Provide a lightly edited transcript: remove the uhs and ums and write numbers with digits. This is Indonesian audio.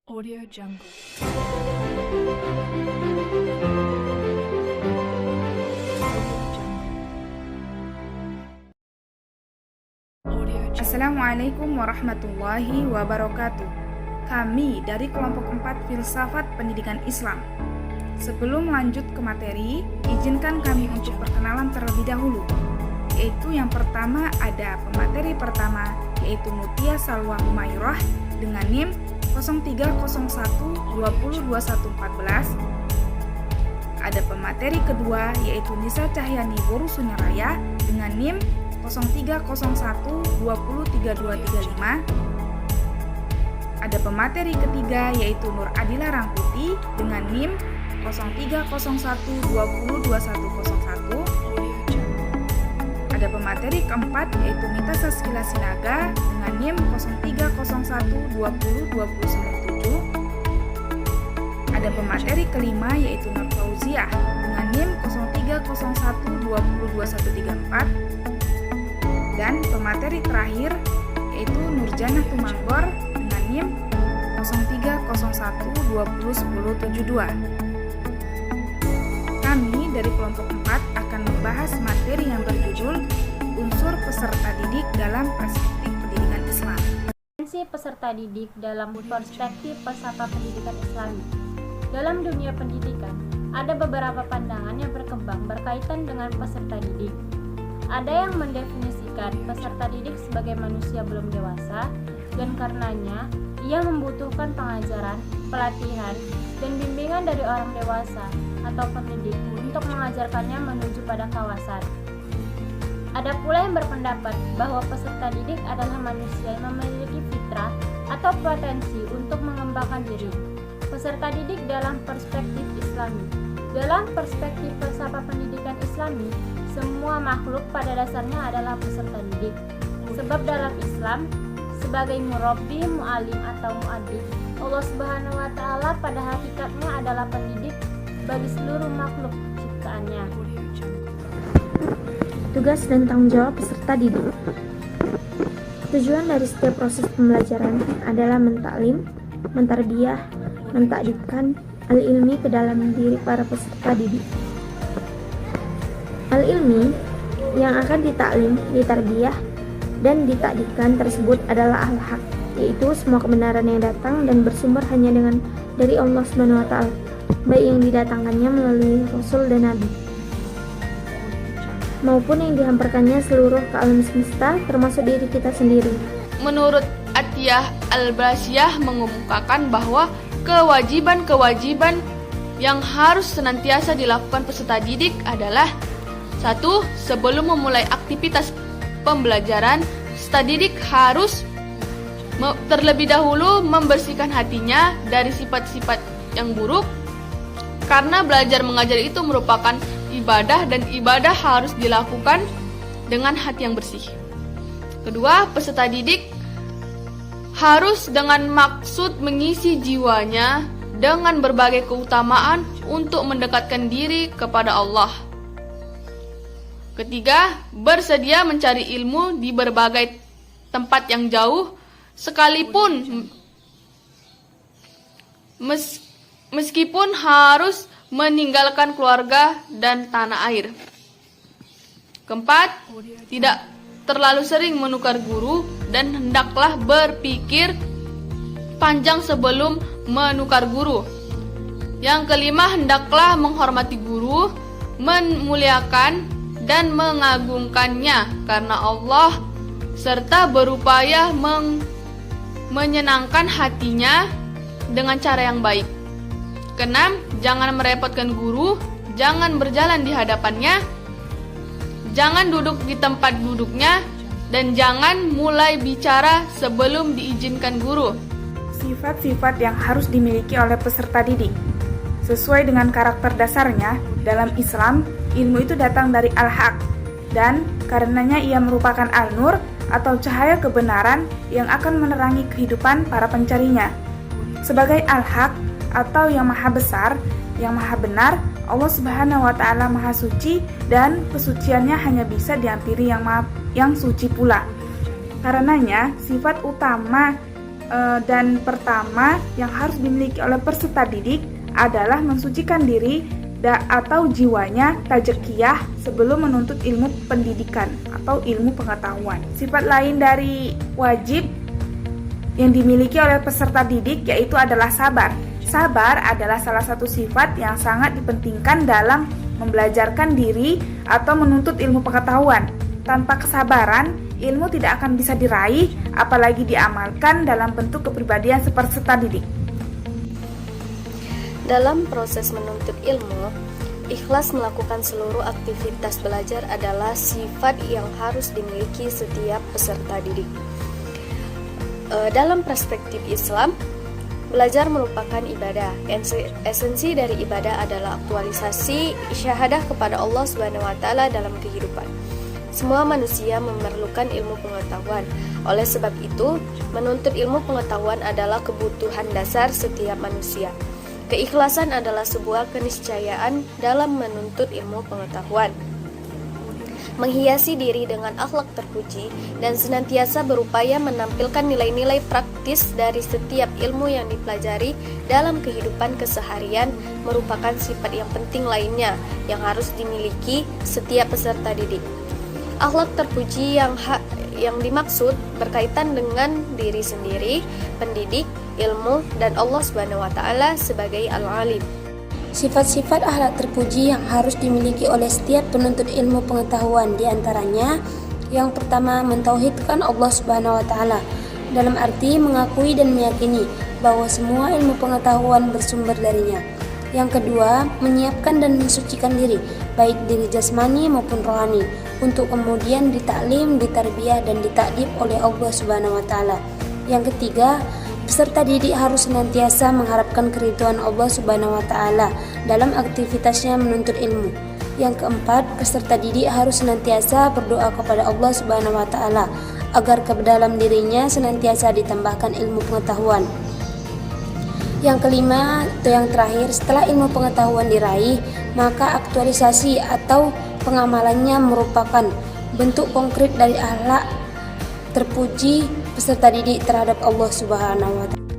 Audio Jungle. Assalamualaikum warahmatullahi wabarakatuh. Kami dari kelompok 4 Filsafat Pendidikan Islam. Sebelum lanjut ke materi, izinkan kami untuk perkenalan terlebih dahulu. Yaitu yang pertama ada pemateri pertama, yaitu Mutia Salwa Humairah dengan NIM 0301202114. Ada pemateri kedua, yaitu Nisa Cahyani Boru Sunyaraya dengan NIM 0301203235. Ada pemateri ketiga, yaitu Nur Adila Rangkuti dengan NIM 0301202101. Ada pemateri keempat, yaitu Mita Saskila Sinaga dengan NIM 0301202097. Ada pemateri kelima, yaitu Nur Fauziah dengan NIM 0301202134. Dan pemateri terakhir, yaitu Nurjana Tumanggor dengan NIM 0301201072. Kami dari kelompok 4 akan membahas materi yang berjudul unsur peserta didik dalam perspektif pendidikan Islam. Potensi peserta didik dalam perspektif filsafat pendidikan Islami. Dalam dunia pendidikan, ada beberapa pandangan yang berkembang berkaitan dengan peserta didik. Ada yang mendefinisikan peserta didik sebagai manusia belum dewasa dan karenanya ia membutuhkan pengajaran, pelatihan, dan bimbingan dari orang dewasa atau pendidik untuk mengajarkannya menuju pada kawasan. Ada pula yang berpendapat bahwa peserta didik adalah manusia yang memiliki fitrah atau potensi untuk mengembangkan diri. Peserta didik dalam perspektif Islami. Dalam perspektif filsafat pendidikan Islami, semua makhluk pada dasarnya adalah peserta didik. Sebab dalam Islam, sebagai murabbi, mu'alim atau mu'addib, Allah Subhanahu wa Ta'ala pada hakikatnya adalah pendidik bagi seluruh makhluk ciptaannya. Tugas dan tanggung jawab peserta didik. Tujuan dari setiap proses pembelajaran adalah mentaklim, mentarbiyah, mentakdibkan al-ilmi ke dalam diri para peserta didik. Al-ilmi yang akan ditaklim, ditarbiyah, dan ditakdibkan tersebut adalah al-haq, yaitu semua kebenaran yang datang dan bersumber hanya dari Allah Subhanahu wa Ta'ala, baik yang didatangkannya melalui Rasul dan Nabi, maupun yang dihamparkannya seluruh ke alam semesta, termasuk diri kita sendiri. Menurut Atiyah Al-Basiyah mengemukakan bahwa kewajiban-kewajiban yang harus senantiasa dilakukan peserta didik adalah: 1. Sebelum memulai aktivitas pembelajaran, peserta didik harus terlebih dahulu membersihkan hatinya dari sifat-sifat yang buruk, karena belajar mengajar itu merupakan ibadah dan ibadah harus dilakukan dengan hati yang bersih. Kedua, peserta didik harus dengan maksud mengisi jiwanya dengan berbagai keutamaan untuk mendekatkan diri kepada Allah. Ketiga, bersedia mencari ilmu di berbagai tempat yang jauh, sekalipun meskipun harus meninggalkan keluarga dan tanah air. Keempat, tidak terlalu sering menukar guru dan hendaklah berpikir panjang sebelum menukar guru. Yang kelima, hendaklah menghormati guru, memuliakan dan mengagungkannya karena Allah, serta berupaya menyenangkan hatinya dengan cara yang baik. Keenam, jangan merepotkan guru, jangan berjalan di hadapannya, jangan duduk di tempat duduknya, dan jangan mulai bicara sebelum diizinkan guru. Sifat-sifat yang harus dimiliki oleh peserta didik. Sesuai dengan karakter dasarnya, dalam Islam, ilmu itu datang dari al-haq, dan karenanya ia merupakan al-nur atau cahaya kebenaran yang akan menerangi kehidupan para pencarinya. Sebagai al-haq atau yang maha besar, yang maha benar, Allah Subhanahu wa Ta'ala maha suci dan kesuciannya hanya bisa dihampiri yang suci pula. Karenanya, sifat utama Dan pertama yang harus dimiliki oleh peserta didik adalah mensucikan diri atau jiwanya tazkiyah sebelum menuntut ilmu pendidikan atau ilmu pengetahuan. Sifat lain dari wajib yang dimiliki oleh peserta didik yaitu adalah sabar. Sabar adalah salah satu sifat yang sangat dipentingkan dalam membelajarkan diri atau menuntut ilmu pengetahuan. Tanpa kesabaran, ilmu tidak akan bisa diraih, apalagi diamalkan dalam bentuk kepribadian peserta didik. Dalam proses menuntut ilmu, ikhlas melakukan seluruh aktivitas belajar adalah sifat yang harus dimiliki setiap peserta didik. Dalam perspektif Islam, belajar merupakan ibadah. Esensi dari ibadah adalah aktualisasi syahadah kepada Allah Subhanahu wa taala dalam kehidupan. Semua manusia memerlukan ilmu pengetahuan. Oleh sebab itu, menuntut ilmu pengetahuan adalah kebutuhan dasar setiap manusia. Keikhlasan adalah sebuah keniscayaan dalam menuntut ilmu pengetahuan. Menghiasi diri dengan akhlak terpuji dan senantiasa berupaya menampilkan nilai-nilai praktis dari setiap ilmu yang dipelajari dalam kehidupan keseharian merupakan sifat yang penting lainnya yang harus dimiliki setiap peserta didik. Akhlak terpuji yang dimaksud berkaitan dengan diri sendiri, pendidik, ilmu, dan Allah Subhanahu wa taala sebagai Al-Alim. Sifat-sifat akhlak terpuji yang harus dimiliki oleh setiap penuntut ilmu pengetahuan diantaranya yang pertama, mentauhidkan Allah Subhanahu wa taala dalam arti mengakui dan meyakini bahwa semua ilmu pengetahuan bersumber darinya. Yang kedua, menyiapkan dan mensucikan diri, baik diri jasmani maupun rohani, untuk kemudian ditaklim, ditarbiyah, dan ditakdib oleh Allah Subhanahu wa taala. Yang ketiga, peserta didik harus senantiasa mengharapkan keridhaan Allah Subhanahu wa taala dalam aktivitasnya menuntut ilmu. Yang keempat, peserta didik harus senantiasa berdoa kepada Allah Subhanahu wa taala agar ke dalam dirinya senantiasa ditambahkan ilmu pengetahuan. Yang kelima atau yang terakhir, setelah ilmu pengetahuan diraih, maka aktualisasi atau pengamalannya merupakan bentuk konkret dari akhlak terpuji peserta didik terhadap Allah Subhanahu wa taala.